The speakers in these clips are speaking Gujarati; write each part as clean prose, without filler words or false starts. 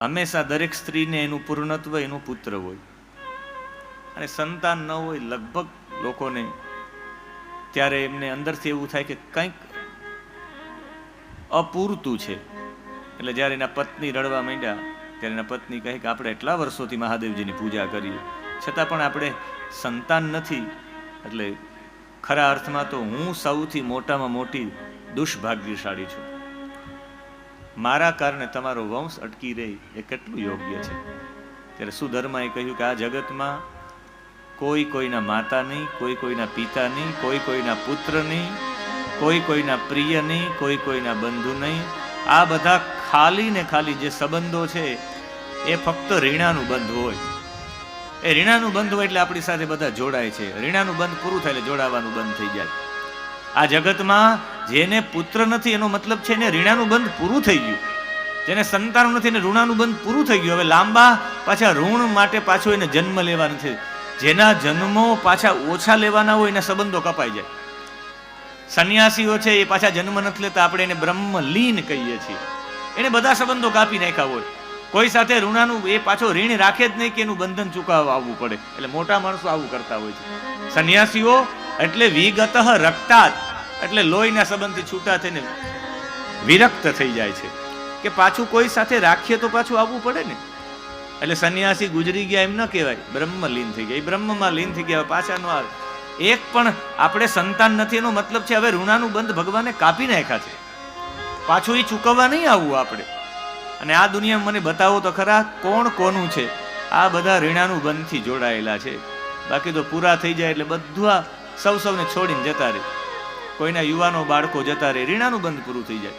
હંમેશા દરેક સ્ત્રીને એનું પૂર્ણત્વ એનું પુત્ર હોય, અને સંતાન ન હોય લગભગ લોકોને, ત્યારે એમને અંદરથી એવું થાય કે કંઈક અપૂરતું છે. એટલે જ્યારે એના પત્ની રડવા માંડ્યા ત્યારે એના પત્ની કહે કે આપણે એટલા વર્ષોથી મહાદેવજીની પૂજા કરીએ છતાં પણ આપણે સંતાન નથી, એટલે ખરા અર્થમાં તો હું સૌથી મોટામાં મોટી દુષ્ભાગ્યશાળી છું. મારા કારણે તમારો વંશ અટકી રહે એ કેટલું યોગ્ય છે. ત્યારે સુધર્માએ કહ્યું કે આ જગતમાં કોઈ કોઈના માતા નહીં, કોઈ કોઈના પિતા નહીં, કોઈ કોઈના પુત્ર નહીં, કોઈ કોઈના પ્રિય નહીં, કોઈ કોઈના બંધુ નહીં. આ બધા ખાલી ને ખાલી જે સંબંધો છે એ ફક્ત ઋણાનું બંધ હોય. એ ઋણાનું બંધ હોય એટલે આપણી સાથે બધા જોડાય છે. ઋણાનું બંધ પૂરું થાય એટલે જોડાવાનું બંધ થઈ જાય. આ જગતમાં જેને પુત્ર નથી એનો મતલબ છે ને ઋણાનું બંધ પૂરું થઈ ગયું. જેને સંતાન નથી ને ઋણાનું બંધ પૂરું થઈ ગયું. હવે લાંબા પાછા ઋણ માટે પાછો એને જન્મ લેવા નથી. જેના જન્મો પાછા ઓછા લેવાના હોય એના સંબંધો કપાઈ જાય. સંન્યાસીઓ છે એ પાછા જન્મ નથી લેતા, આપણે એને બ્રહ્મ લીન કહીએ છીએ. એને બધા સંબંધો કાપી નાખ્યા હોય. કોઈ સાથે ઋણાનું એ પાછો ઋણ રાખે જ નહીં કે એનું બંધન ચૂકવવા આવવું પડે. એટલે મોટા માણસો આવું કરતા હોય છે. સંન્યાસીઓ એટલે વિગત રક્તાત, એટલે લોહીના સંબંધથી છૂટા થઈને વિરક્ત થઈ જાય છે કે પાછું કોઈ સાથે રાખીએ તો પાછું આવવું પડે ને. એટલે સંન્યાસી ગુજરી ગયા એમ ન કહેવાય, બ્રહ્મ લીન થઈ ગયા. એ બ્રહ્મમાં લીન થઈ ગયા, પાછા નો આવે. એક પણ આપણે સંતાન નથી એનો મતલબ છે હવે ઋણાનું બંધ ભગવાને કાપી નાખ્યા છે, પાછું એ ચૂકવવા નહીં આવવું આપણે. અને આ દુનિયામાં મને બતાવો તો ખરા કોણ કોનું છે. આ બધા ઋણાનું બંધથી જોડાયેલા છે. બાકી તો પૂરા થઈ જાય એટલે બધું સૌને છોડીને જતા રહે. કોઈના યુવાનો બાળકો જતા રહે, ઋણાનું બંધ પૂરું થઈ જાય.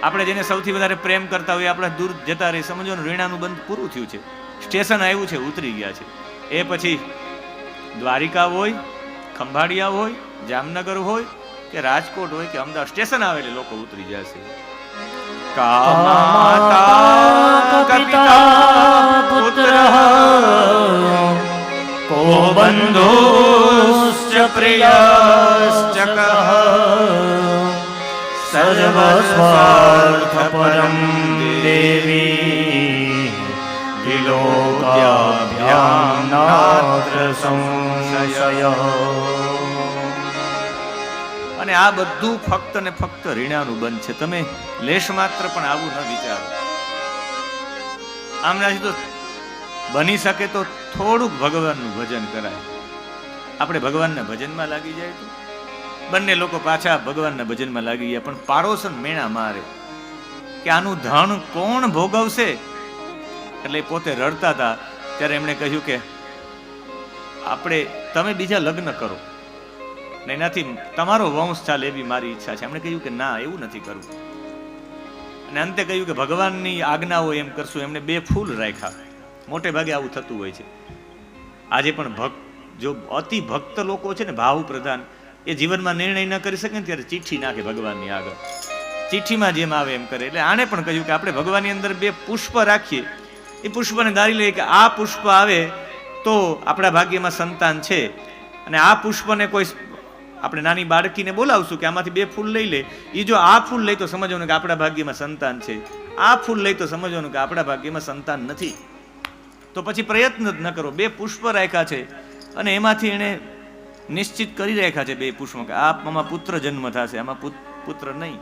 આપણે જેને સૌથી વધારે પ્રેમ કરતા હોય આપણે દૂર જતા રહે, સમજો ઋણાનું બંધ પૂરું થયું છે. સ્ટેશન આવ્યું છે, ઉતરી ગયા છે. એ પછી દ્વારિકા હોય, ખંભાળિયા હોય, જામનગર હોય કે રાજકોટ હોય કે અમદાવાદ, સ્ટેશન આવે એટલે લોકો ઉતરી જશે. માતા પિતા પુત્ર કો બંધુશ્ચ પ્રિયશ્ચ સર્વ સ્વાર્થ પરમ દેવી વિલોક્યાભ્યામ નાત્ર સંશય. અને આ બધું ફક્ત ને ફક્ત ઋણાનું બંધ છે. તમે લેશ માત્ર પણ આવું ન વિચારો. આમનાથી તો બની શકે તો થોડુંક ભગવાનનું ભજન કરાય. આપણે ભગવાનના ભજનમાં લાગી જાય તો બંને લોકો પાછા ભગવાનના ભજનમાં લાગી ગયા, પણ પાડોશન મેણા મારે કે આનું ધન કોણ ભોગવશે. એટલે પોતે રડતા હતા ત્યારે એમણે કહ્યું કે તમે બીજા લગ્ન કરો ને એનાથી તમારો વંશ ચાલે એવી મારી ઈચ્છા છે. એમણે કહ્યું કે ના, એવું નથી કરવું. અને અંતે કહ્યું કે ભગવાનની આજ્ઞા હોય એમ કરશું. એમણે 2 ફૂલ રાખ્યા. મોટે ભાગે આવું થતું હોય છે. આજે પણ જો અતિ ભક્ત લોકો છે ને, ભાવ પ્રધાન, એ જીવનમાં નિર્ણય ન કરી શકે ને ત્યારે ચિઠ્ઠી નાખે ભગવાનની આગળ. ચિઠ્ઠીમાં જેમ આવે એમ કરે. એટલે આને પણ કહ્યું કે આપણે ભગવાનની અંદર 2 પુષ્પ રાખીએ. એ પુષ્પને ધારી લઈએ કે આ પુષ્પ આવે તો આપણા ભાગ્યમાં સંતાન છે, અને આ પુષ્પને કોઈ આપણે નાની બાળકીને બોલાવશું કે આમાંથી 2 ફૂલ લઈ લે. એ જો આ ફૂલ લઈ તો સમજવાનું કે આપણા ભાગ્યમાં સંતાન છે, આ ફૂલ લઈ તો સમજવાનું કે આપણા ભાગ્યમાં સંતાન નથી. તો પછી પ્રયત્ન જ ન કરો. 2 પુષ્પ રાખ્યા છે અને એમાંથી એને નિશ્ચિત કરી રાખ્યા છે 2 પુષ્પ કે આમાં પુત્ર જન્મ થશે, આમાં પુત્ર નહીં.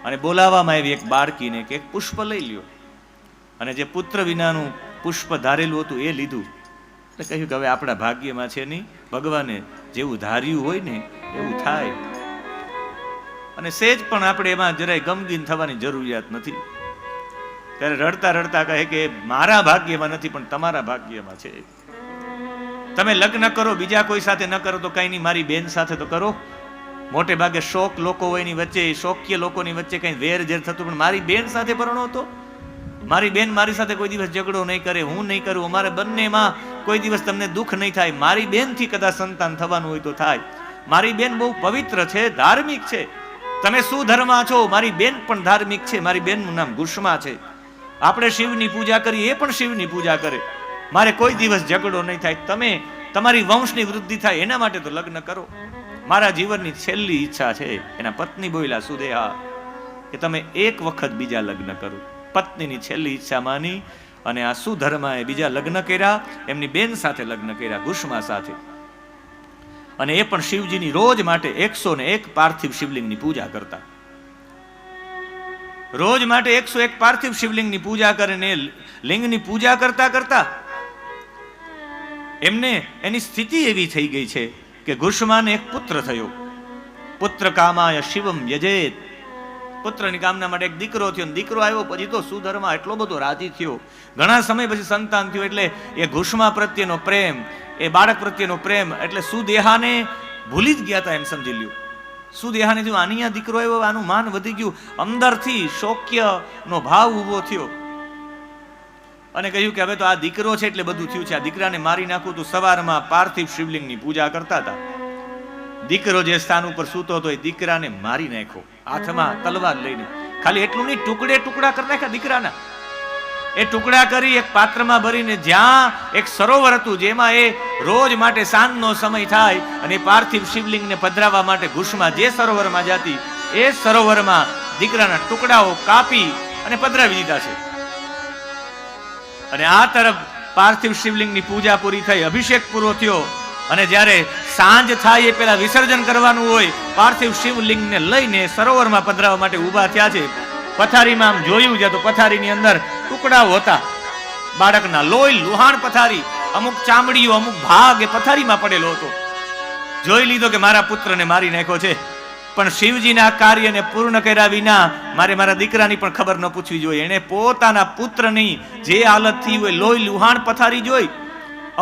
અને બોલાવવામાં આવી એક બાળકીને કે એક પુષ્પ લઈ લ્યો. અને જે પુત્ર વિનાનું પુષ્પ ધારેલું હતું એ લીધું. એટલે કહ્યું કે હવે આપણા ભાગ્યમાં છે નહીં, ભગવાને જેવું ધાર્યું હોય ને એવું થાય. અને સેજ પણ આપણે એમાં જરાય ગમગીન થવાની જરૂરિયાત નથી. ત્યારે રડતા રડતા કહે કે મારા ભાગ્યમાં નથી પણ તમારા ભાગ્યમાં છે. તમે લગ્ન કરો, બીજા કોઈ સાથે ન કરો તો કઈ નહીં, મારી બેન સાથે તો કરો. મોટે ભાગે શોક લોકો હોય એની વચ્ચે, શોકીય લોકોની વચ્ચે કઈ વેર ઝેર થતું, પણ મારી બેન સાથે પરણો તો મારી બેન મારી સાથે કોઈ દિવસ ઝઘડો નહીં કરે, હું નહીં કરું. અમારે બંનેમાં કોઈ દિવસ તમને દુઃખ નહીં થાય. મારી બેનથી કદાચ સંતાન થવાનું હોય તો થાય. મારી બેન બહુ પવિત્ર છે, ધાર્મિક છે. તમે શું ધર્મા છો? મારી બેન પણ ધાર્મિક છે. મારી બેનનું નામ ગુષ્મા છે. આપણે શિવની પૂજા કરીએ, એ પણ શિવની પૂજા કરે. મારે કોઈ દિવસ ઝઘડો નહીં થાય. તમે તમારી વંશની વૃદ્ધિ થાય એના માટે તો લગ્ન કરો. મારા જીવનની છેલ્લી ઈચ્છા છે. એના પત્ની બોલ્યા સુદેહા કે તમે એક વખત બીજા લગ્ન કરો. પત્નીની છેલ્લી ઈચ્છા માની અને આ સુધર્માએ બીજા લગ્ન કર્યા, એમની બેન સાથે લગ્ન કર્યા, ગુષ્મા સાથે. અને એ પણ શિવજીની રોજ માટે 101 પાર્થિવ શિવલિંગની પૂજા કરતા. રોજ માટે 101 પાર્થિવ શિવલિંગની પૂજા કરીને લિંગની પૂજા કરતા કરતા એમને એની સ્થિતિ એવી થઈ ગઈ છે કે ગુષ્માને એક પુત્ર થયો. પુત્ર કામાય શિવમ યજેત. પુત્રની કામના માટે એક દીકરો થયો. દીકરો આવ્યો પછી તો સુધર્મા એટલો બધો રાજી થયો. ઘણા સમય પછી સંતાન થયું એટલે એ ગુષ્મા પ્રત્યેનો પ્રેમ, એ બાળક પ્રત્યેનો પ્રેમ એટલે સુદેહાને ભૂલી જ ગયા હતા એમ સમજી લ્યો. સુદેહાને થયું આની આ દીકરો આવ્યો, આનું માન વધી ગયું, અંદરથી શોક્યનો ભાવ ઉભો થયો અને કહ્યું કે હવે તો આ દીકરો છે એટલે બધું થયું છે, આ દીકરાને મારી નાખું. તો સવારમાં પાર્થિવ શિવલિંગની પૂજા કરતા હતા. દીકરો જે સ્થાન ઉપર સૂતો હતો એ દીકરાને મારી નાખ્યો, હાથમાં તલવાર લઈને. ખાલી એટલું નહીં, ટુકડે ટુકડા કરી નાખ્યા દીકરાના. એ ટુકડા કરી એક પાત્રમાં ભરીને જ્યાં એક સરોવર હતું જેમાં એ રોજ માટે સાંજનો સમય થાય અને પાર્થિવ શિવલિંગને પધરાવવા માટે ગુષ્મા જે સરોવરમાં જતી એ સરોવરમાં દીકરાના ટુકડાઓ કાપી અને પધરાવી દીધા છે. અને આ તરફ પાર્થિવ શિવલિંગની પૂજા પૂરી થઈ, અભિષેક પૂરો થયો અને જ્યારે સાંજ થાય એ પેલા વિસર્જન કરવાનું હોય, પાર્થિવ શિવલિંગને લઈને સરોવરમાં પધરાવવા માટે ઊભા થયા છે. પથારીમાં આમ જોયું છે તો પથારીની અંદર ટુકડાઓ હતા બાળકના, લોહી લુહાણ પથારી, અમુક ચામડીઓ, અમુક ભાગ એ પથારીમાં પડેલો હતો. જોઈ લીધો કે મારા પુત્રને મારી નાખ્યો છે, પણ શિવજીના કાર્યને પૂર્ણ કર્યા વિના મારે મારા દીકરાની પણ ખબર ન પૂછવી જોઈએ. એને પોતાના પુત્રની જે હાલત થઈ હોય, લોહી લુહાણ પથારી જોઈ,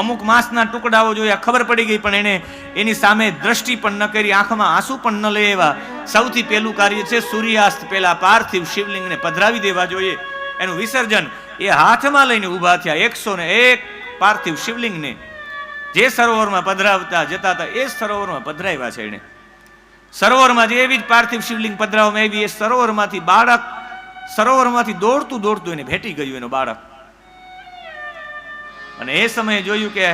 અમુક માંસના ટુકડાઓ જોયા, ખબર પડી ગઈ, પણ એને એની સામે દ્રષ્ટિ પણ ન કરી, આંખમાં આંસુ પણ ન લે એવા સૌથી પહેલું કાર્ય છે સૂર્યાસ્ત પહેલા પાર્થિવ શિવલિંગને પધરાવી દેવા જોઈએ. એનું વિસર્જન એ હાથમાં લઈને ઊભા થયા. 101 પાર્થિવ શિવલિંગને જે સરોવરમાં પધરાવતા જતા હતા એ સરોવરમાં પધરાવ્યા છે એને. સરોવરમાં જેવી જ પાર્થિવ શિવલિંગ પધરાવવામાં આવી, એ સરોવરમાંથી બાળક સરોવરમાંથી દોડતું દોડતું એને ભેટી ગયું એનું બાળક. અને એ સમયે જોયું કે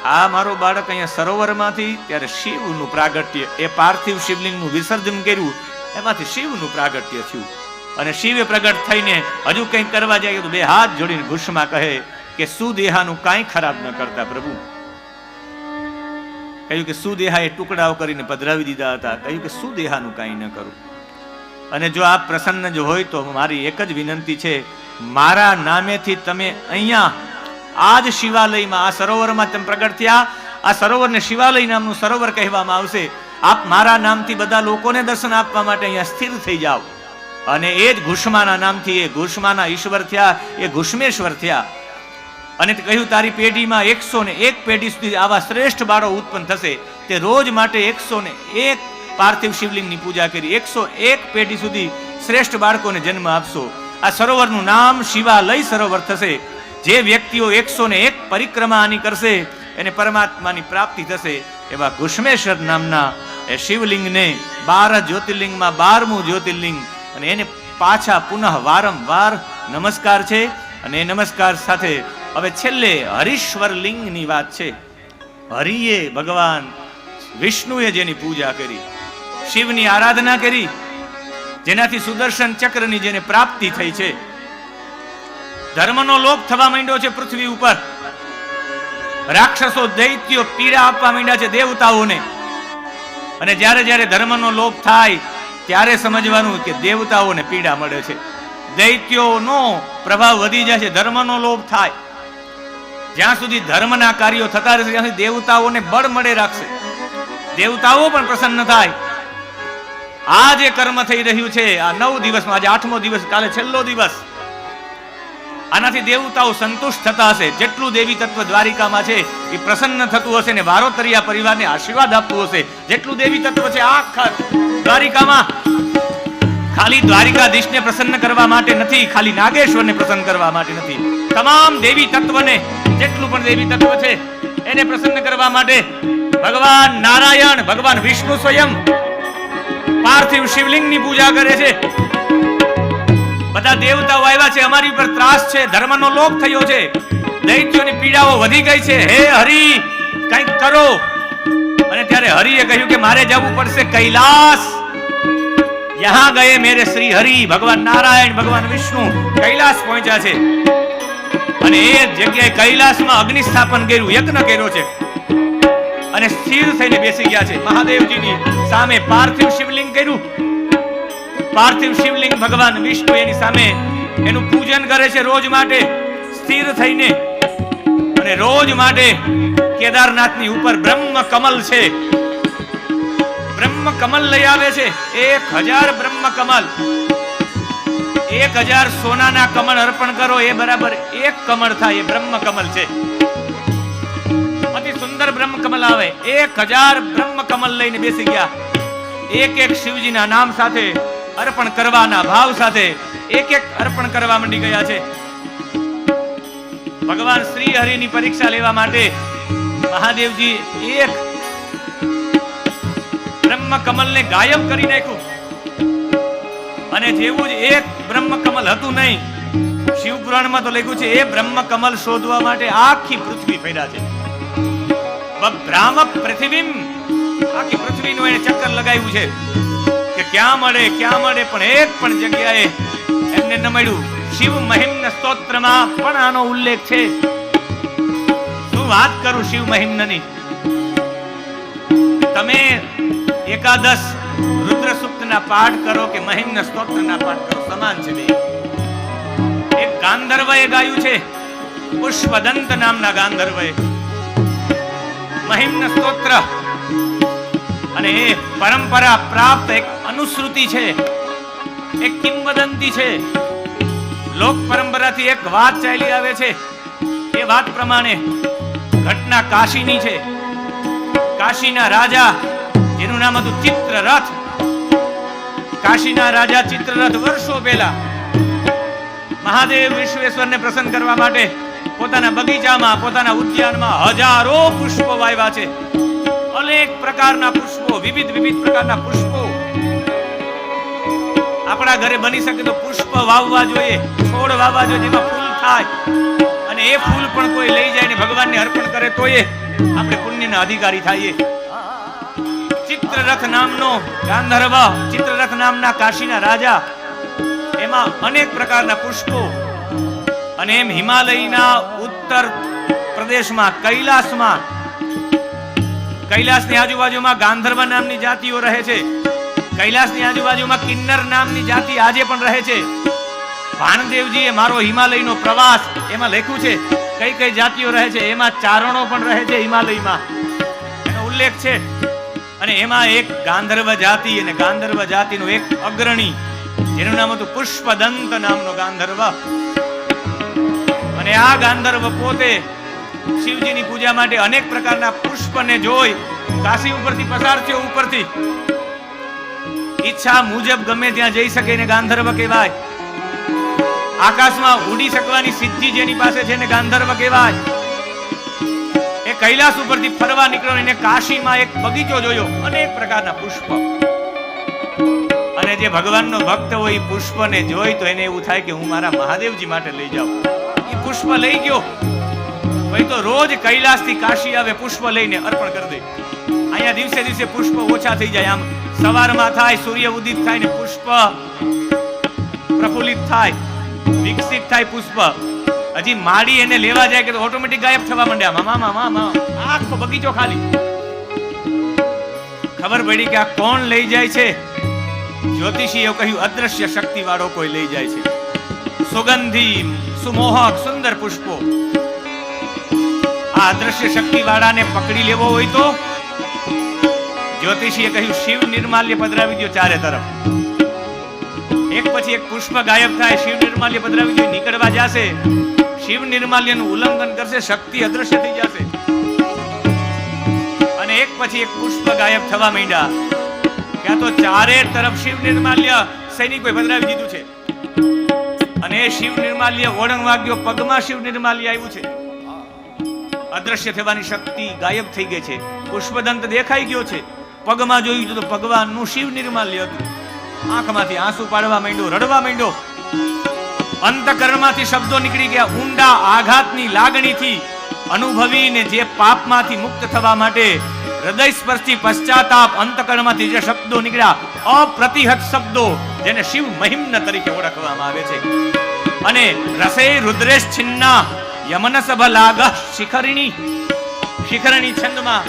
આ મારો બાળક અહીંયા સરોવરમાંથી, ત્યારે શિવનું પ્રાગટ્ય, એ પાર્થિવ શિવલિંગનું વિસર્જન કર્યું એમાંથી શિવનું પ્રાગટ્ય થયું. અને શિવે પ્રગટ થઈને હજુ કંઈક કરવા જાય તો બે હાથ જોડીને ગુષ્મા કહે કે સુદેહાનું કાંઈ ખરાબ ન કરતા પ્રભુ. કહ્યું કે સુદેહાએ ટુકડાઓ કરીને પધરાવી દીધા હતા. કહ્યું કે સુદેહાનું કાંઈ ન કરું. અને જો આપ પ્રસન્ન જ હોય તો મારી એક જ વિનંતી છે, મારા નામેથી તમે અહીંયા આ જ શિવાલયમાં, આ સરોવરમાં તમે પ્રગટ થયા, આ સરોવરને શિવાલય નામનું સરોવર કહેવામાં આવશે. આપ મારા નામથી બધા લોકોને દર્શન આપવા માટે અહીંયા સ્થિર થઈ જાઓ. અને એ જ ગુષ્માના નામથી એ ગુષ્માના ઈશ્વર થયા, એ ગુષ્મેશ્વર થયા. અને કહ્યું તારી પેઢીમાં 101 પેઢી સુધી આવા શ્રેષ્ઠ બાળો ઉત્પન્ન થશે. તે રોજ માટે 101 પાર્થિવ શિવલિંગની પૂજા કરી, 101 પેઢી સુધી શ્રેષ્ઠ બાળકોને જન્મ આપશો. આ સરોવરનું નામ શિવાલય સરોવર થશે. જે વ્યક્તિઓ 101 પરિક્રમા આની કરશે એને પરમાત્માની પ્રાપ્તિ થશે. એવા ગુષ્મેશ્વર નામના એ શિવલિંગને 12 જ્યોતિર્લિંગમાં 12મું જ્યોતિર્લિંગ, અને એને પાછા પુનઃ વારંવાર નમસ્કાર છે. અને એ નમસ્કાર સાથે હવે છેલ્લે હરીશ્વર લિંગની વાત છે. હરિએ ભગવાન વિષ્ણુએ જેની પૂજા કરી, શિવની આરાધના કરી, જેનાથી સુદર્શન ચક્રની જેને પ્રાપ્તિ થઈ છે, ધર્મનો લોપ થવા માંડ્યો છે પૃથ્વી ઉપર. રાક્ષસો દૈત્યો પીડા આપવા માંડ્યા છે દેવતાઓને. અને જ્યારે જ્યારે ધર્મનો લોપ થાય ત્યારે સમજવાનું કે દેવતાઓને પીડા મળે છે. દૈત્યોનો પ્રભાવ વધી જાય છે ધર્મનો લોપ થાય. જ્યાં સુધી ધર્મના કાર્યો થતા રહેશે ત્યાં સુધી દેવતાઓને બળ મળે રાખશે, દેવતાઓ પણ પ્રસન્ન થાય. આ જે કર્મ થઈ રહ્યું છે આ 9 દિવસમાં, આજે 8મો દિવસ, કાલે છેલ્લો દિવસ, આનાથી દેવતાઓ સંતુષ્ટ થતા હશે. જેટલું દેવી તત્વ દ્વારિકામાં છે એ પ્રસન્ન થતું હશે ને વારોતરિયા પરિવારને આશીર્વાદ આપતું હશે. જેટલું દેવી તત્વ છે આખા દ્વારિકામાં, ખાલી દ્વારિકાધીશને પ્રસન્ન કરવા માટે નથી, ખાલી નાગેશ્વરને પ્રસન્ન કરવા માટે નથી, તમામ દેવી તત્વને, જેટલું પણ દેવી તત્વ છે એને પ્રસન્ન કરવા માટે ભગવાન નારાયણ, ભગવાન વિષ્ણુ સ્વયં પાર્થિવ શિવલિંગની પૂજા કરે છે. બધા દેવતાઓ આવ્યા છે, અમારી ઉપર ત્રાસ છે, ધર્મનો લોપ થયો છે, દૈત્યોની પીડાઓ વધી ગઈ છે, હે હરિ કંઈક કરો. અને ત્યારે હરિએ કહ્યું કે મારે જવું પડશે કૈલાસ. યહાં ગયે મેરે શ્રી હરિ, ભગવાન નારાયણ, ભગવાન વિષ્ણુ કૈલાસ પહોંચ્યા છે અને એ જગ્યાએ કૈલાસમાં અગ્નિ સ્થાપન કર્યું, યજ્ઞ કર્યો છે અને સ્થિર થઈને બેસી ગયા છે. મહાદેવજીની સામે પાર્થિવ શિવલિંગ કર્યું. પાર્થિવ શિવલિંગ ભગવાન વિષ્ણુ એની સામે એનું પૂજન કરે છે રોજ માટે સ્થિર થઈને. અને રોજ માટે કેદારનાથની ઉપર બ્રહ્મ કમલ છે, બ્રહ્મ કમલ લઈ આવે છે. 1000 બ્રહ્મ કમલ, 1000 સોનાના કમળ અર્પણ કરો એ બરાબર 1 કમળ થાય. એ બ્રહ્મ કમલ છે, અતિ સુંદર બ્રહ્મ કમલ આવે. 1000 બ્રહ્મ કમલ લઈને બેસી ગયા. એક શિવજીના નામ સાથે અર્પણ કરવાના ભાવ સાથે એક અર્પણ કરવા માંડી ગયા છે. ભગવાન શ્રી હરિની પરીક્ષા લેવા માટે મહાદેવજી એક બ્રહ્મ કમલને ગાયબ કરી નાખ્યું. અને જેવું જ એક બ્રહ્મ કમલ હતું નહીં, શિવ પુરાણમાં તો લખ્યું છે એ બ્રહ્મ કમલ શોધવા માટે આખી પૃથ્વી ફર્યા છે. ભ્રામ પૃથ્વીમ, આખી પૃથ્વીનું એને ચક્કર લગાવ્યું છે કે ક્યાં મળે પણ એક પણ જગ્યાએ એમને ન મળ્યું. શિવ મહિમ્ન સ્તોત્રમાં પણ આનો ઉલ્લેખ છે. શું વાત કરું શિવ મહિમ્નની. તમે એકાદશ રુદ્ર સૂક્તના પાઠ કરો કે મહિમ્ન સ્તોત્રના પાઠ કરો, સમાન છે બે. એક ગાંધર્વએ ગાયું છે, પુષ્પદંત નામના ગાંધર્વએ મહિમ્ન સ્તોત્ર. અને એ પરંપરા પ્રાપ્ત એક અનુશ્રુતિ છે, એક કિંવદંતી છે. લોક પરંપરાથી એક વાત ચાલી આવે છે. એ વાત પ્રમાણે ઘટના કાશીની છે. કાશીના રાજા જેનું નામ હતું ચિત્રરથ. કાશીના રાજા ચિત્રરથ વર્ષો પહેલા મહાદેવ વિશ્વેશ્વરને પ્રસન્ન કરવા માટે પોતાના બગીચામાં, પોતાના ઉદ્યાનમાં હજારો પુષ્પો વાવ્યા છે. અનેક પ્રકારના પુષ્પો, વિવિધ પ્રકારના પુષ્પો. આપણા ઘરે બની શકે તો પુષ્પ વાવવા જોઈએ, છોડ વાવવા જોઈએ જેમાં ફૂલ થાય. અને એ ફૂલ પણ કોઈ લઈ જાય ને ભગવાનને અર્પણ કરે તો એ આપણે પુણ્યના અધિકારી થઈએ. ચિત્રરથ નામનો ગાંધર્વ, ચિત્રરથ નામના કાશીના રાજા, એમાં અનેક પ્રકારના પુષ્પો. અને એમ હિમાલયના ઉત્તર પ્રદેશમાં કૈલાસમાં, કૈલાસની આજુબાજુમાં ગાંધર્વ નામની જાતિઓ રહે છે. કૈલાસની આજુબાજુમાં કિન્નર નામની જાતિ આજે પણ રહે છે. ભાણદેવજીએ મારો હિમાલયનો પ્રવાસ એમાં લખ્યું છે કઈ કઈ જાતિઓ રહે છે. એમાં ચારણો પણ રહે છે હિમાલયમાં, એનો ઉલ્લેખ છે. અને એમાં એક ગાંધર્વ જાતિ, અને ગાંધર્વ જાતિનો એક અગ્રણી જેનું નામ હતું પુષ્પદંત નામનો ગાંધર્વ. અને આ ગાંધર્વ પોતે શિવજીની પૂજા માટે અનેક પ્રકારના પુષ્પને જોઈ કાશી ઉપરથી પસાર થયો. ઉપરથી ઈચ્છા મુજબ ગમે ત્યાં જઈ શકે ને ગાંધર્વ કહેવાય. આકાશમાં ઉડી શકવાની સિદ્ધિ જેની પાસે છે ને ગાંધર્વ કહેવાય. એ કૈલાસ ઉપરથી ફરવા નીકળ્યો, એને કાશીમાં એક બગીચો જોયો, અનેક પ્રકારના પુષ્પ. અને જે ભગવાનનો ભક્ત હોય એ પુષ્પને જોઈ તો એને એવું થાય કે હું મારા મહાદેવજી માટે લઈ જાઉં. એ પુષ્પ લઈ ગયો. ભાઈ તો રોજ કૈલાસથી કાશી આવે, પુષ્પ લઈને અર્પણ કરી દે. અહીંયા દિવસે પુષ્પ ઓછા થઈ જાય. આમ સવારમાં થાય, સૂર્ય ઉદિત થાય ને પુષ્પ પ્રફુલ્લિત થાય, વિકસિત થાય પુષ્પ. હજી માડી એને લેવા જાય કે તો ઓટોમેટિક ગાયબ થવા માંડ્યા. આખો બગીચો ખાલી. ખબર પડી કે આ કોણ લઈ જાય છે? જ્યોતિષીએ કહ્યું અદ્રશ્ય શક્તિ વાળો કોઈ લઈ જાય છે. સુગંધી, સુમોહક, સુંદર પુષ્પો. આ અદ્રશ્ય શક્તિ વાળાને પકડી લેવો હોય તો જ્યોતિષીએ કહ્યું શિવ નિર્માલ્ય પધરાવી દો ચારે તરફ. એક પછી એક પુષ્પ ગાયબ થાય, શિવ નિર્માલ્ય પધરાવી દો. નીકળવા જશે, શિવ નિર્માલ્યનું ઉલ્લંઘન કરશે, શક્તિ અદ્રશ્ય થઈ જશે. અને એક પછી એક પુષ્પ ગાયબ થવા માંડ્યા. ક્યાં તો ચારે તરફ શિવ નિર્માલ્ય સૈનિકોએ પધરાવી દીધું છે. અને એ શિવ નિર્માલ્ય ઓળંગવા ગયો, પગમાં શિવ નિર્માલ્ય આવ્યું છે. અદ્રશ્ય થવાની શક્તિ ગાયબ થઈ ગઈ છે. પુષ્પદંત દેખાઈ ગયો છે. પગમાં જોયું તો ભગવાનનું શિવ નિર્માલ્ય હતું. આંખમાંથી આંસુ પાડવા માંડ્યો, રડવા માંડ્યો. અંતકરણમાંથી શબ્દો નીકળી ગયા. ઊંડા આઘાતની લાગણીથી અનુભવીને જે પાપમાંથી મુક્ત થવા માટે હૃદય સ્પર્શી પશ્ચાતાપ અંતકરણમાંથી જે શબ્દો નીકળ્યા, અપ્રતિહત શબ્દો, જેને શિવ મહિમ્ન તરીકે ઓળખવામાં આવે છે. અને રસે રુદ્રેશ છિન્ના યમન સભ લાગ શિખરણી. શિખરણી છંદમાં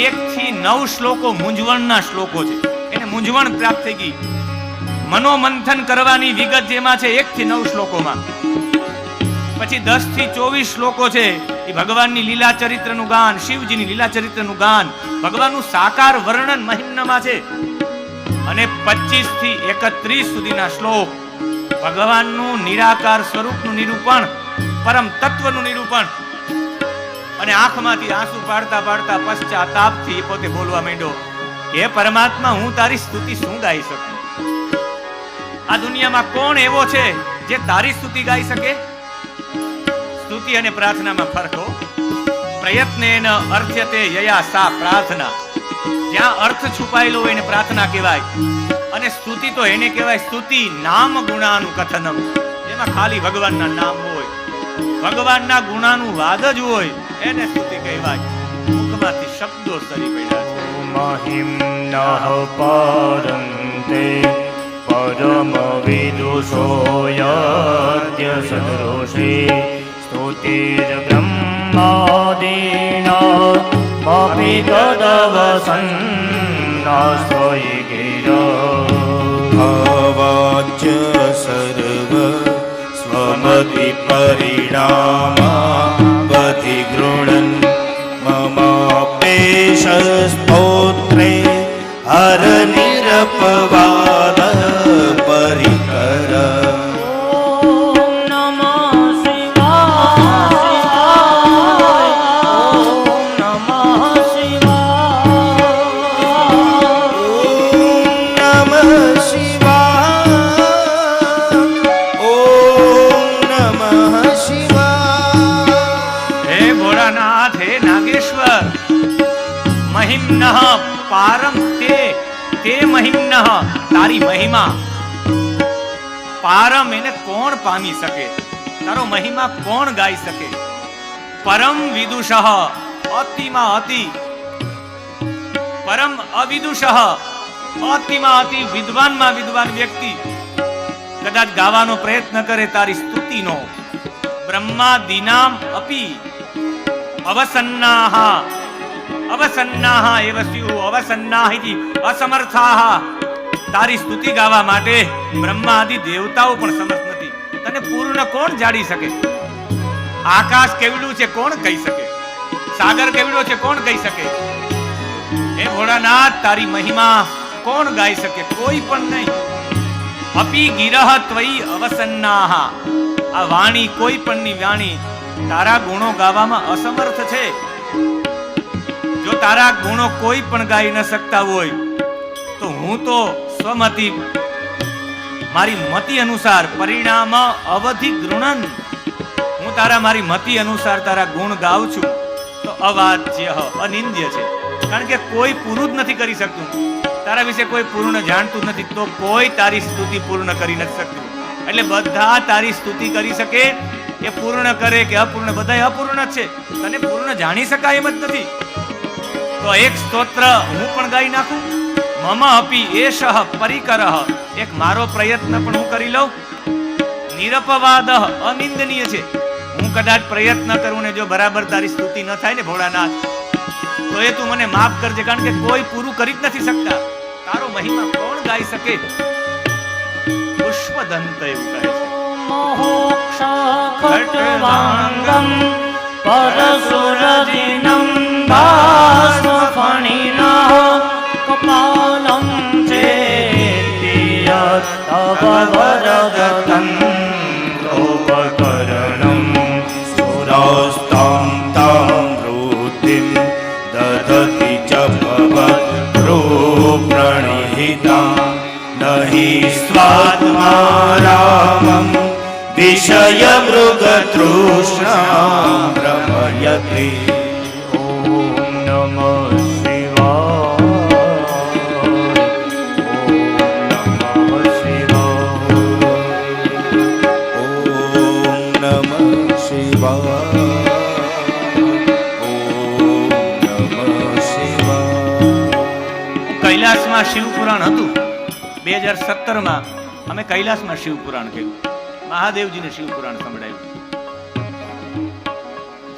1 થી 9 શ્લોકો મૂંઝવણના શ્લોકો છે. એને મૂંઝવણ પ્રાપ્ત થઈ ગઈ. મનોમંથન કરવાની વિગત જેમાં છે 1 થી 9 શ્લોકોમાં. પછી 10 થી 24 શ્લોકો છે એ ભગવાનની લીલા ચરિત્રનું ગાન, શિવજીની લીલા ચરિત્રનું ગાન, ભગવાનનું સાકાર વર્ણન મહિમ્નમાં છે. અને 25 થી 31 સુધીના શ્લોક ભગવાનનું નિરાકાર સ્વરૂપનું નિરૂપણ, પરમ તત્વનું નિરૂપણ. અને આંખમાંથી આંસુ પાડતા પાડતા પશ્ચાતાપથી પોતે બોલવા માંડ્યો, હે પરમાત્મા, હું તારી સ્તુતિ શું ગાઈ શકું? આ દુનિયામાં કોણ એવો છે જે તારી સ્તુતિ ગાઈ શકે? સ્તુતિ અને પ્રાર્થનામાં ફરક હો. પ્રયત્નેન અર્થ્યતે યયા સા પ્રાર્થના. જ્યાં અર્થ છુપાયેલો હોય એને પ્રાર્થના કહેવાય. અને સ્તુતિ તો એને કહેવાય સ્તુતિ નામ ગુણાનું કથનમ. એમાં ખાલી ભગવાનના નામ હોય, ભગવાનના ગુણાનું વાદ જ હોય, એને સ્તુતિ કહેવાય. મુખમાંથી શબ્દો સરી પડ્યા છે. મહિમ્નઃ પારંતે પરમ વિદુષો યદ્ય સદૃષિ સ્તુતિર બ્રહ્માદીના મપી તદવસન્ના સ્વયં ગિરા અવાચ્ય સર્વ સ્વમતિ પરિણામા વધિ ગૃણન મમાપેશ સ્તોત્રે હર નિરપવાદ પરિકર. મહિમ્નઃ પારમ તે મહિમ્નઃ, તારી મહિમા પારમ, એને કોણ પામી શકે? તારો મહિમા કોણ ગાઈ શકે? પરમ વિદુષઃ, અતિમાં અતિ, પરમ અવિદુષઃ, અતિમાં અતિ વિદ્વાનમાં વિદ્વાન વ્યક્તિ કદાચ ગાવાનો પ્રયત્ન કરે તારી સ્તુતિનો. બ્રહ્માદિનામ અપી અવસન્નાહ અવસન્નાહ એવ સ્યુ અવસન્નાહ ઇતિ અસમર્થાહ. તારી સ્તુતિ ગાવા માટે બ્રહ્મા આદિ દેવતાઓ પણ સમર્થ નથી. તને પૂર્ણ કોણ જાણી શકે? આકાશ કેવડું છે કોણ કહી શકે? સાગર કેવડો છે કોણ કહી શકે? હે ભોળાનાથ, તારી મહિમા કોણ ગાઈ શકે? કોઈ પણ નહીં. અપી ગિરહ ત્વયી અવસન્નાહ. આ વાણી, કોઈ પણની વાણી તારા ગુણો ગાવામાં અસમર્થ છે. જો તારા ગુણો કોઈ પણ ગાઈ ન શકતા હોય તો હું તો સ્વમતિ, મારી મતિ અનુસાર, પરિણામ અવધિ ગૃણન, હું તારા મારી મતિ અનુસાર તારા ગુણ ગાઉં છું. તો અવાચ્ય, અનિંદ્ય છે. કારણ કે કોઈ પૂરું જ નથી કરી શકતું. તારા વિશે કોઈ પૂર્ણ જાણતું નથી, તો કોઈ તારી સ્તુતિ પૂર્ણ કરી નથી શકતું. એટલે બધા તારી સ્તુતિ કરી શકે, એ પૂર્ણ કરે કે અપૂર્ણ, બધા અપૂર્ણ છે. તને પૂર્ણ જાણી શકાય એમ જ નથી. તો એક સ્તોત્ર હું પણ ગાઈ નાખું. મમ અપી એષઃ પરિકરઃ, એક મારો પ્રયત્ન પણ હું કરી લઉં. નિરપવાદ, અનિંદનીય છે. હું કદાચ પ્રયત્ન કરું ને જો બરાબર તારી સ્તુતિ ન થાય ને ભોળાનાથ, તો એ તું મને માફ કરજે. કારણ કે કોઈ પૂરું કરી જ નથી શકતા. તારો મહિમા કોણ ગાઈ શકે? પુષ્પદંત એવું કહે છે. મોક્ષખટ્વાંગમ પરસુરજિનમ ભાસ્મફણિના કપાલમ ચેત્યત તવ વરદતં રૂપકરણમ સુરાસ્તાં તાં વૃદ્ધિં દદતિ ચ ભવત્પ્રણિહિતા નહિ સ્વાત્મારામં વિષય મૃગતૃષ્ણાં ભ્રમયતે. શિવાય. આ શિવપુરાણ હતું. 2017માં અમે કૈલાસમાં શિવપુરાણ કર્યું, મહાદેવજીને શિવપુરાણ સંભળાયું.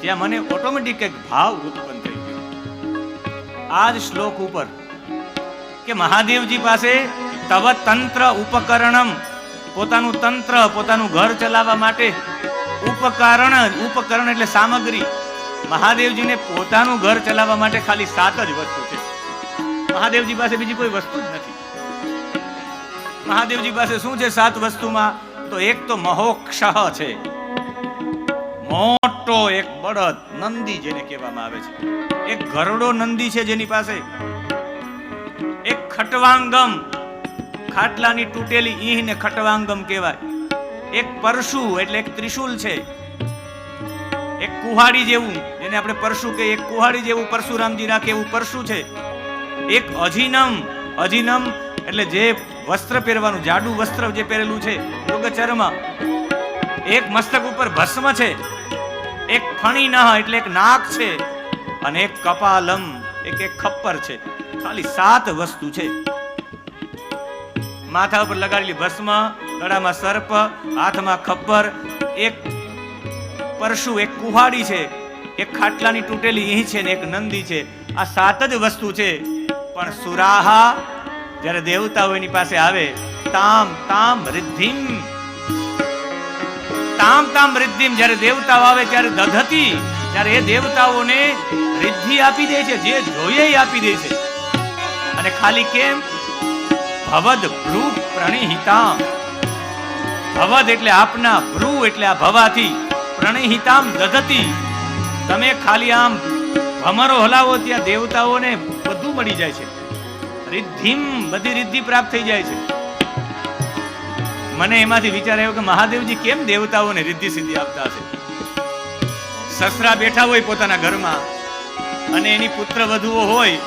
ત્યાં મને ઓટોમેટિક એક ભાવ ઉત્પન્ન થઈ ગયો આ જ શ્લોક ઉપર કે મહાદેવજી પાસે તવ તંત્ર ઉપકરણમ, પોતાનું તંત્ર, પોતાનું ઘર ચલાવવા માટે ઉપકરણ એટલે સામગ્રી. મહાદેવજીને પોતાનું ઘર ચલાવવા માટે ખાલી 7 જ વસ્તુ છે. મહાદેવજી પાસે બીજી કોઈ વસ્તુ જ નથી. મહાદેવજી પાસે શું છે 7 વસ્તુમાં? તો એક તો મહોક્ષ છે, મોટો એક બળદ નંદી જેને કહેવામાં આવે છે. એક ગરડો નંદી છે જેની પાસે. એક ખટવાંગમ, ખાટલાની તૂટેલી ઈહને ખટવાંગમ કહેવાય. એક પરશુ એટલે એક ત્રિશુલ છે. એક કુહાડી જેવું, જેને આપણે પરશુ કે, એક કુહાડી જેવું પરશુરામજી રાખે એવું પરશુ છે. એક અજીનમ, અજીનમ એટલે જે વસ્ત્ર પહેરવાનું, જાડું વસ્ત્ર જે પહેરેલું છે મૃગચર્મ. એક મસ્તક ઉપર ભસ્મ છે. એક ફણી નહ એટલે એક નાક છે. અને એક કપાલમ, એક ખપ્પર છે. ખાલી 7 વસ્તુ છે. માથા ઉપર લગાડેલી ભસ્મ, ગળામાં સર્પ, હાથમાં ખપ્પર, એક પરશુ, એક કુહાડી છે, એક ખાટલાની તૂટેલી ઈહ છે ને એક નંદી છે. આ 7 જ વસ્તુ છે. પણ સુરાહા જ્યારે દેવતાઓ એની પાસે આવે, તામ તામ રિદ્ધિમ, તામ તામ રિદ્ધિમ, જ્યારે દેવતાઓ આવે ત્યારે દધતી, ત્યારે એ દેવતાઓને રિદ્ધિ આપી દે છે, જે જોઈએ એ આપી દે છે. અને ખાલી કેમ? ભવદ ભ્રુ પ્રણિહિતામ, ભવદ એટલે આપના, ભ્રુ એટલે આ ભવાથી, પ્રણિહિતામ દધતી, તમે ખાલી આમ ભમરો હલાવો ત્યાં દેવતાઓને બધું મળી જાય છે. રિદ્ધિમ, બધી રિદ્ધિ પ્રાપ્ત થઈ જાય છે. મને એમાંથી વિચાર આવ્યો કે મહાદેવજી કેમ દેવતાઓને રિદ્ધિ સિદ્ધિ આપતા હશે? સસરા બેઠા હોય પોતાના ઘરમાં અને એની પુત્ર વધુઓ હોય,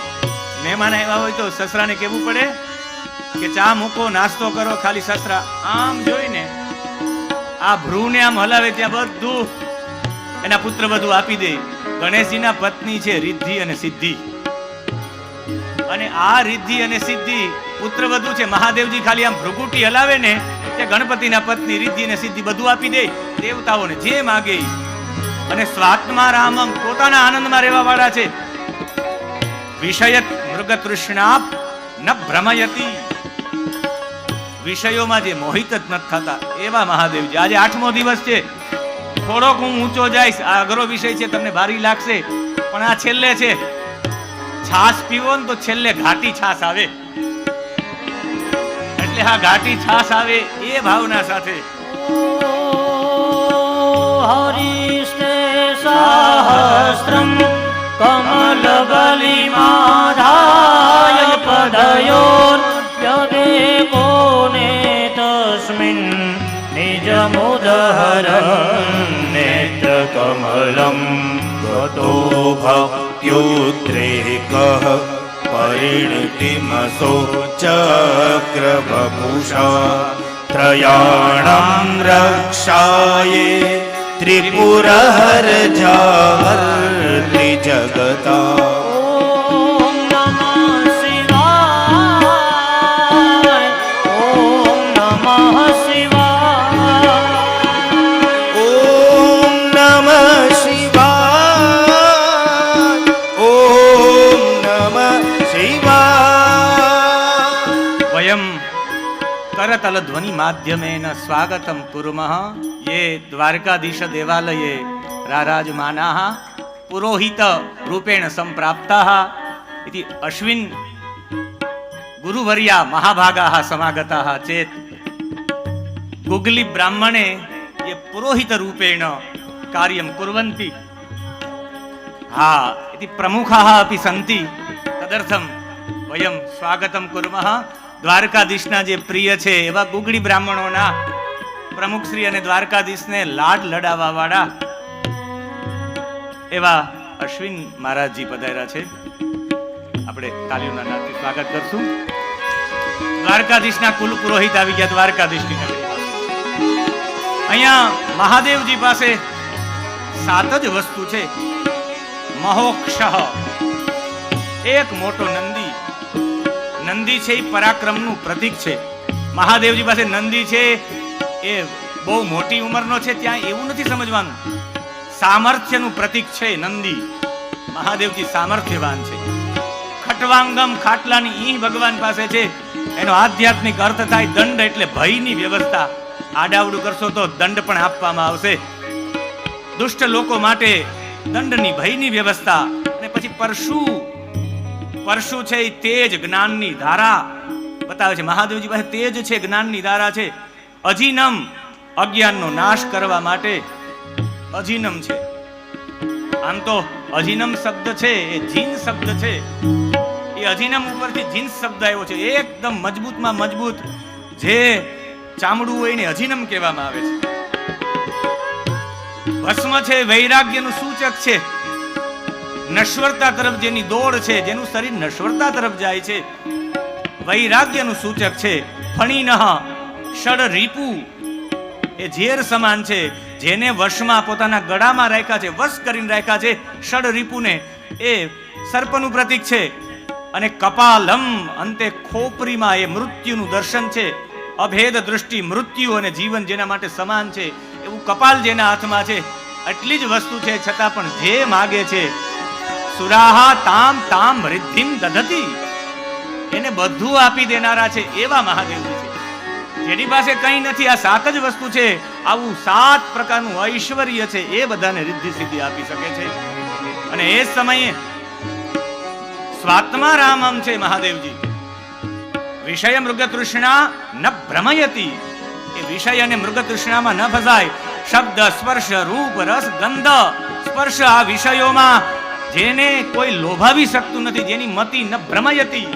મહેમાન આવ્યા હોય તો સસરાને કહેવું પડે કે ચા મૂકો, નાસ્તો કરો. ખાલી સસરા આમ જોઈને આ ભ્રુને આમ હલાવે ત્યાં બધું એના પુત્ર વધુ આપી દે. ગણેશજીના પત્ની છે રિદ્ધિ અને સિદ્ધિ, અને આ રિદ્ધિ અને સિદ્ધિ પુત્ર વધુ છે. મહાદેવજી ખાલી આમ ભ્રુકુટી હલાવે ને તે ગણપતિના પત્ની રિદ્ધિ અને સિદ્ધિ બધું આપી દે દેવતાઓને જે માગે. અને સ્વાત્મા રામમ, પોતાના આનંદમાં રહેવા વાળા છે. વિષયત મૃગ તૃષ્ણાપ ન ભ્રમયતી, વિષયોમાં જે મોહિત જ નથી થતા એવા મહાદેવજી. આજે 8મો દિવસ છે. થોડોક હું ઊંચો જઈશ, આ અઘરો વિષય છે, તમને ભારી લાગશે, પણ આ છેલ્લે છે. છાસ પીવો ને તો છેલ્લે ઘાટી છાસ આવે, એટલે આ ઘાટી છાસ આવે એ ભાવના સાથે. હરિસ્તે સહસ્રમ કમલબલિમાધાય પદયોર યદેકોને તસ્મિન નિજમુદહરં नेत्रकमलं गतो भक्त्युद्रेकः परिणतिमसो चक्रवपुषा त्रयाणां रक्षाये त्रिपुरहरजावर्ति जगता. કરતલ ધ્વનિ માધ્યમેન સ્વાગતમ કુર્મઃ યે દ્વારકાધીશ દેવાલયે રારાજમાનાઃ પુરોહિત રૂપેણ સંપ્રાપ્તાઃ ઇતિ અશ્વિન ગુરુવર્યા મહાભાગાઃ સમાગતાઃ ચેત. ગુગલી બ્રાહ્મણે ये पुरोहित रूपेण कार्यं कुर्वन्ति. हाँ इति प्रमुखाः अपि सन्ति. तदर्थं वयं स्वागतं कुर्मः. દ્વારકાધીશના જે પ્રિય છે એવા ગુગળી બ્રાહ્મણોના પ્રમુખ શ્રી અને દ્વારકાધીશને લાડ લડાવવા વાળા એવા અશ્વિન મહારાજજી પધાર્યા છે. આપણે તાલીઓના નાદથી સ્વાગત કરશું. દ્વારકાધીશના કુલ પુરોહિત આવી ગયા દ્વારકાધીશની નગરી. અહીંયા મહાદેવજી પાસે 7 જ વસ્તુ છે. મહોક્ષ, એક મોટો નંદી. નંદી છે એ પરાક્રમનું પ્રતીક છે. મહાદેવજી પાસે નંદી છે એ બહુ મોટી ઉંમરનો છે, ત્યાં એવું નથી સમજવાનું. સામર્થ્યનું પ્રતીક છે નંદી. મહાદેવજી સામર્થ્યવાન છે. ખટવાંગમ, ખાટલાની ઈ ભગવાન પાસે છે. એનો આધ્યાત્મિક અર્થ થાય દંડ, એટલે ભયની વ્યવસ્થા. આડાવડું કરશો તો દંડ પણ આપવામાં આવશે. દુષ્ટ લોકો માટે દંડની, ભયની વ્યવસ્થા. અને પછી પરશુ, પરશુ છે એ તેજ, જ્ઞાનની ધારા બતાવે છે. મહાદેવજી પાસે તેજ છે, જ્ઞાનની ધારા છે. અજીનમ, અજ્ઞાનનો નાશ કરવા માટે અજીનમ છે. આમ તો અજીનમ શબ્દ છે એ જીન શબ્દ છે. એ અજીનમ ઉપરથી જીન્સ શબ્દ આવ્યો છે. એકદમ મજબૂતમાં મજબૂત જે ચામડું હોય ને અજીનમ કહેવામાં આવે છે. ભસ્મ છે વૈરાગ્યનું સૂચક છે. નશ્વરતા તરફ જેની દોડ છે, જેનું શરીર નશ્વરતા તરફ જાય છે, વૈરાગ્યનું સૂચક છે. ફણીનઃ, ષડ રીપુ, એ ઝેર સમાન છે. જેને વશમાં પોતાના ગળામાં રાખ્યા છે, વશ કરીને રાખ્યા છે ષડ રીપુને, એ સર્પનું પ્રતીક છે. અને કપાલમ, અંતે ખોપરીમાં એ મૃત્યુનું દર્શન છે. અભેદ દૃષ્ટિ, મૃત્યુ અને જીવન જેના માટે સમાન છે એવું કપાલ જેના હાથમાં છે. આટલી જ વસ્તુ છે, છતાં પણ જે માગે છે, સુરાહા તામ તામ રિદ્ધિમ દધતિ, એને બધું આપી દેનારા છે એવા મહાદેવજી છે. જેની પાસે કંઈ નથી, આ 7 જ વસ્તુ છે, આવું 7 પ્રકારનું ઐશ્વર્ય છે, એ બધાને રિદ્ધિ સિદ્ધિ આપી શકે છે. અને એ સમયે સ્વાત્મા રામમ છે મહાદેવજી. વિષય મૃગ તૃષ્ણા ન ભ્રમયતી, એ વિષય અને મૃગ તૃષ્ણામાં ન ફસાય. શબ્દ, સ્પર્શ, રૂપ, રસ, ગંધ, સ્પર્શ, આ વિષયોમાં જેને કોઈ લોભાવી શકતું નથી, જેની મતિ ન ભ્રમયતી,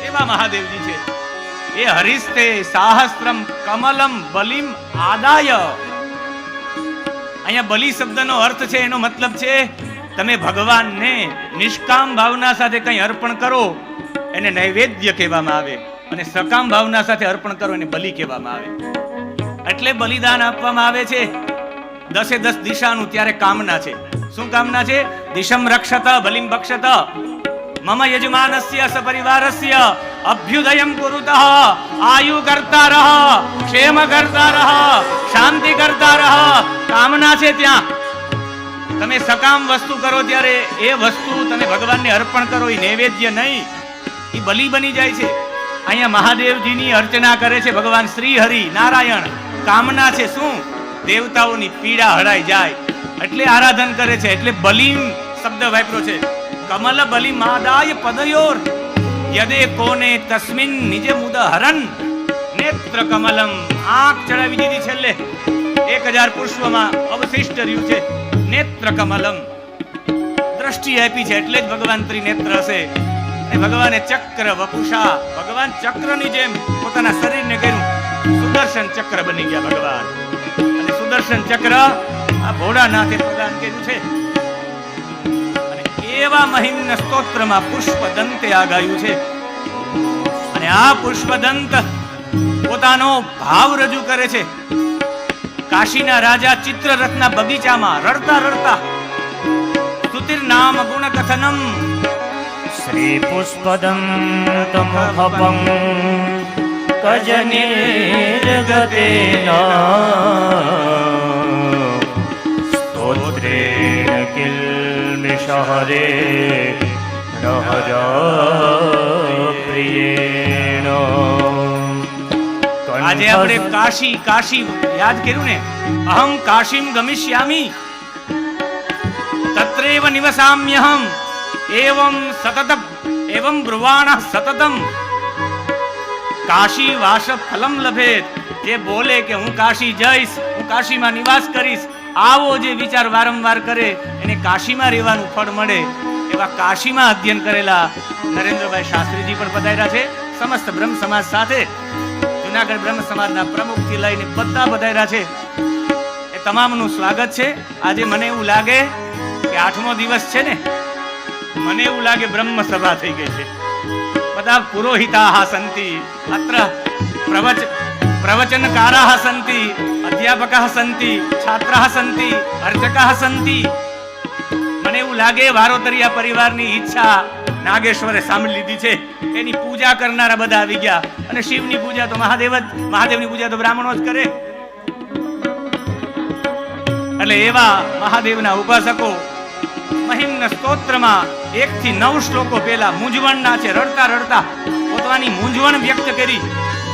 એવા મહાદેવજી છે. એ હરિસ્તે સાહસ્ત્રમ કમલમ બલિમ આદાય. અહીંયા બલિ શબ્દનો અર્થ છે, એનો મતલબ છે તમે ભગવાનને નિષ્કામ ભાવના સાથે કંઈ અર્પણ કરો એને નૈવેદ્ય કહેવામાં આવે, અને સકામ ભાવના સાથે અર્પણ કરો એને બલિ કહેવામાં આવે. એટલે બલિદાન આપવામાં આવે છે 10 દિશાનું. ત્યારે કામના છે. શું કામના છે? દિશમ રક્ષત બલિમ બક્ષત, મમ યજમાનસ્ય સપરિવારસ્ય અભ્યુદયમ કુરુતઃ, આયુ કરતા રહ, ક્ષેમ કરતા રહ, શાંતિ કરતા રહ. કામના છે ત્યાં. તમે સકામ વસ્તુ કરો ત્યારે એ વસ્તુ તમે ભગવાનને અર્પણ કરો, એ નૈવેદ્ય નહીં, એ બલિ બની જાય છે. અહીંયા મહાદેવજીની અર્ચના કરે છે ભગવાન શ્રી હરિ નારાયણ. કામના છે શું? દેવતાઓની પીડા હળાઈ જાય, એટલે આરાધન કરે છે. એટલે બલિમ શબ્દ વાપર્યો છે. કમલ બલિ માદાય પદયોર યદે કોને તસ્મિન નિજ મુદ હરન, નેત્ર કમલમ, આંખ ચડાવી દીધી છેલ્લે 1000 પુષ્પમાં અવશિષ્ટ રહ્યું છે. નેત્ર કમલમ, દ્રષ્ટિ આપી છે, એટલે જ ભગવાન ત્રિનેત્ર હશે. અને ભગવાને ચક્ર વપુષા, ભગવાન ચક્રની જેમ પોતાના શરીરને કર્યું, સુદર્શન ચક્ર બની ગયા ભગવાન. અને સુદર્શન ચક્ર આ ભોળાનાથે પ્રદાન કર્યું છે. અને એવા મહિમ્ન સ્તોત્રમાં પુષ્પદંતે આ ગાયું છે. અને આ પુષ્પદંત પોતાનો ભાવ રજૂ કરે છે. કાશીના રાજા ચિત્રરથના બગીચામાં રડતા રડતા સ્તુતિર નામ ગુણ કથનમ, શ્રી પુષ્પદંતમુખપં કજનિર્ગતેન સ્તોત્રેણ કિલ્મિષહરે પ્રિયેણ. આજે આપણે કાશી કાશી યાદ કર્યું ને. અહમ કાશીમ ગમિષ્યામિ તત્રેવ નિવસામ્યહમ એવં સતતમ એવં બ્રુવાણઃ સતતમ કાશી વાસ ફલમ લભેત. જે બોલે કે હું કાશી જઈશ, હું કાશીમાં નિવાસ કરીશ, આવો જે વિચાર વારંવાર કરે એને કાશીમાં રહેવાનું ફળ મળે. એવા કાશીમાં અધ્યયન કરેલા નરેન્દ્રભાઈ શાસ્ત્રીજી પણ પધાર્યા છે સમસ્ત બ્રહ્મ સમાજ સાથે. જુનાગઢ બ્રહ્મ સમાજના પ્રમુખથી લઈને બધા પધાર્યા છે. એ તમામનું સ્વાગત છે. આજે મને એવું લાગે કે 8મો દિવસ છે ને, મને એવું લાગે બ્રહ્મ સભા થઈ ગઈ છે. બધા પુરોહિતાઃ સંતિ, અત્ર પ્રવચનકારાઃ સંતિ, અધ્યાપકાઃ સંતિ, છાત્રાઃ સંતિ, અર્ચકાઃ સંતિ. મને મને એવું લાગે વારોતરિયા પરિવારની ઈચ્છા નાગેશ્વરે સાંભળી લીધી છે. એની પૂજા કરનારા બધા આવી ગયા અને શિવની પૂજા તો મહાદેવની પૂજા તો બ્રાહ્મણો જ કરે. એટલે એવા મહાદેવના ઉપાસકો મહિમ્ન સ્તોત્રમાં 1 થી 9 શ્લોકો પહેલા મૂંઝવણના છે, રડતા રડતા પોતાની મૂંઝવણ વ્યક્ત કરી,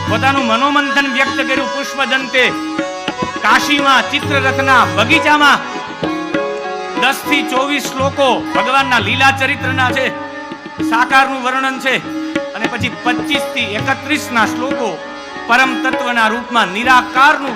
પોતાનું મનોમંથન વ્યક્ત કર્યું. પુષ્પદંતે કાશીમાં ચિત્રરથના બગીચામાં 10 થી 24 શ્લોકો ભગવાનના લીલા ચરિત્રના છે, સાકારનું વર્ણન છે. અને પછી 25 થી 31 ના શ્લોકો પરમ તત્વના રૂપમાં નિરાકારનું